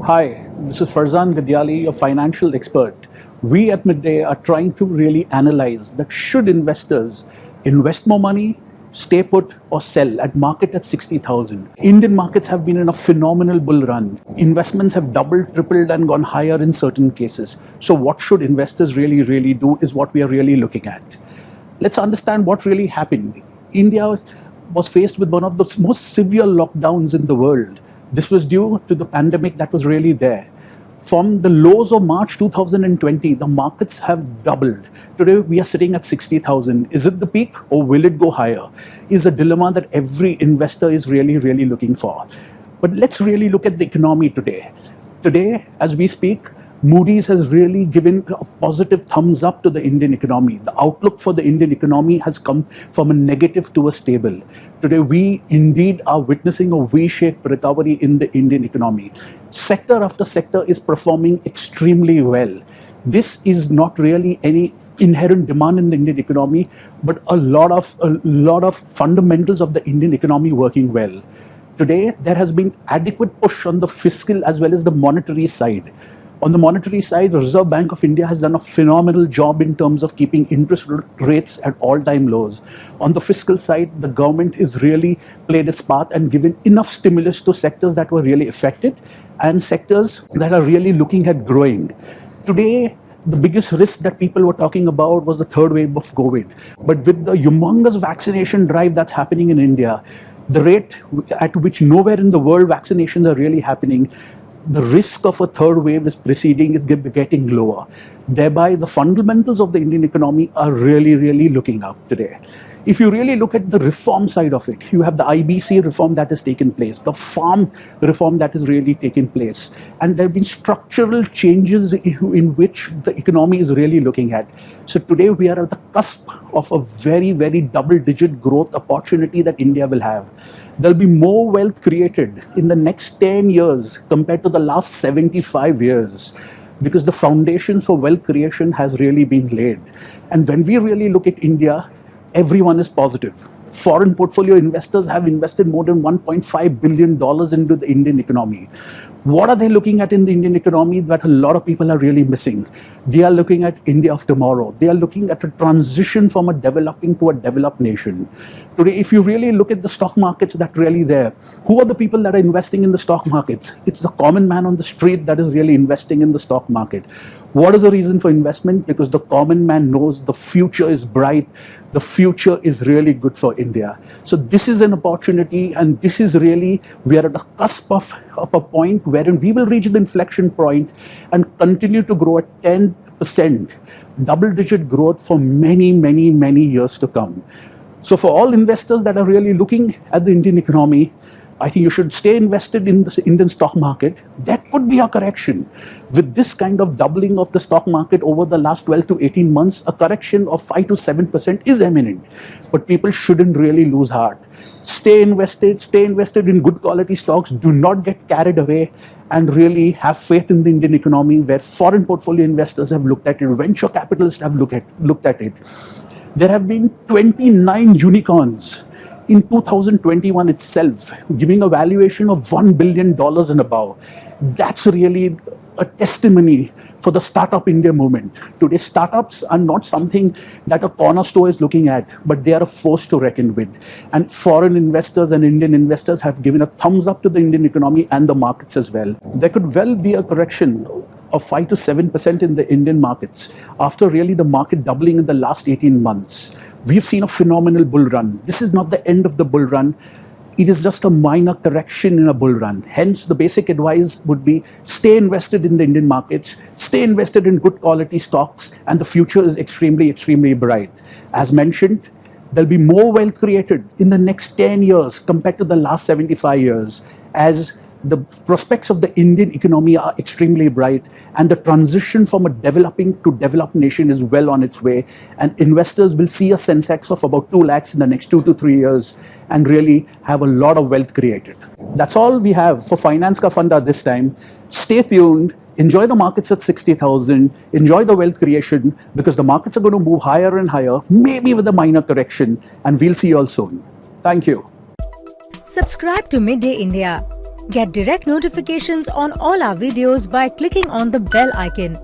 Hi, this is Farzan Ghadially, your financial expert. We at Midday are trying to really analyze that should investors invest more money, stay put, or sell at market at 60,000. Indian markets have been in a phenomenal bull run. Investments have doubled, tripled, and gone higher in certain cases. So, what should investors really do is what we are really looking at. Let's understand what really happened. India was faced with one of the most severe lockdowns in the world. This was due to the pandemic that was really there. From the lows of March 2020, the markets have doubled. Today, we are sitting at 60,000. Is it the peak or will it go higher? Is a dilemma that every investor is really looking for. But let's really look at the economy today. Today, as we speak, Moody's has really given a positive thumbs up to the Indian economy. The outlook for the Indian economy has come from a negative to a stable. Today, we indeed are witnessing a V-shaped recovery in the Indian economy. Sector after sector is performing extremely well. This is not really any inherent demand in the Indian economy, but a lot of fundamentals of the Indian economy working well. Today, there has been adequate push on the fiscal as well as the monetary side. On the monetary side, the Reserve Bank of India has done a phenomenal job in terms of keeping interest rates at all-time lows. On the fiscal side, the government has really played its part and given enough stimulus to sectors that were really affected and sectors that are really looking at growing. Today, the biggest risk that people were talking about was the third wave of COVID. But with the humongous vaccination drive that's happening in India, the rate at which nowhere in the world vaccinations are really happening, the risk of a third wave is getting lower. Thereby, the fundamentals of the Indian economy are really looking up today. If you really look at the reform side of it, you have the IBC reform that has taken place, the farm reform that has really taken place, and there have been structural changes in which the economy is really looking at. So today we are at the cusp of a very double-digit growth opportunity that India will have. There'll be more wealth created in the next 10 years compared to the last 75 years. Because the foundation for wealth creation has really been laid. And when we really look at India, everyone is positive. Foreign portfolio investors have invested more than $1.5 billion into the Indian economy. What are they looking at in the Indian economy that a lot of people are really missing? They are looking at India of tomorrow. They are looking at a transition from a developing to a developed nation. Today, if you really look at the stock markets that are really there, who are the people that are investing in the stock markets? It's the common man on the street that is really investing in the stock market. What is the reason for investment? Because the common man knows the future is bright, the future is really good for India. So this is an opportunity, and this is really, we are at the cusp of a point wherein we will reach the inflection point and continue to grow at 10%, double-digit growth for many years to come. So for all investors that are really looking at the Indian economy, I think you should stay invested in the Indian stock market. That could be a correction. With this kind of doubling of the stock market over the last 12 to 18 months, a correction of 5 to 7% is imminent. But people shouldn't really lose heart. Stay invested in good quality stocks. Do not get carried away, and really have faith in the Indian economy where foreign portfolio investors have looked at it, venture capitalists have looked at it. There have been 29 unicorns in 2021 itself, giving a valuation of $1 billion and above. That's really a testimony for the startup India movement. Today, startups are not something that a corner store is looking at, but they are a force to reckon with. And foreign investors and Indian investors have given a thumbs up to the Indian economy and the markets as well. There could well be a correction of 5 to 7% in the Indian markets after really the market doubling in the last 18 months. We've seen a phenomenal bull run. This is not the end of the bull run. It is just a minor correction in a bull run. Hence, the basic advice would be stay invested in the Indian markets, stay invested in good quality stocks, and the future is extremely bright. As mentioned, there'll be more wealth created in the next 10 years compared to the last 75 years, as the prospects of the Indian economy are extremely bright, and the transition from a developing to developed nation is well on its way, and investors will see a Sensex of about 2 lakhs in the next 2 to 3 years and really have a lot of wealth created. That's all we have for Finance Ka Funda this time. Stay tuned. Enjoy the markets at 60,000. Enjoy the wealth creation, because the markets are going to move higher and higher, maybe with a minor correction, and we'll see you all soon. Thank you. Subscribe to Midday India. Get direct notifications on all our videos by clicking on the bell icon.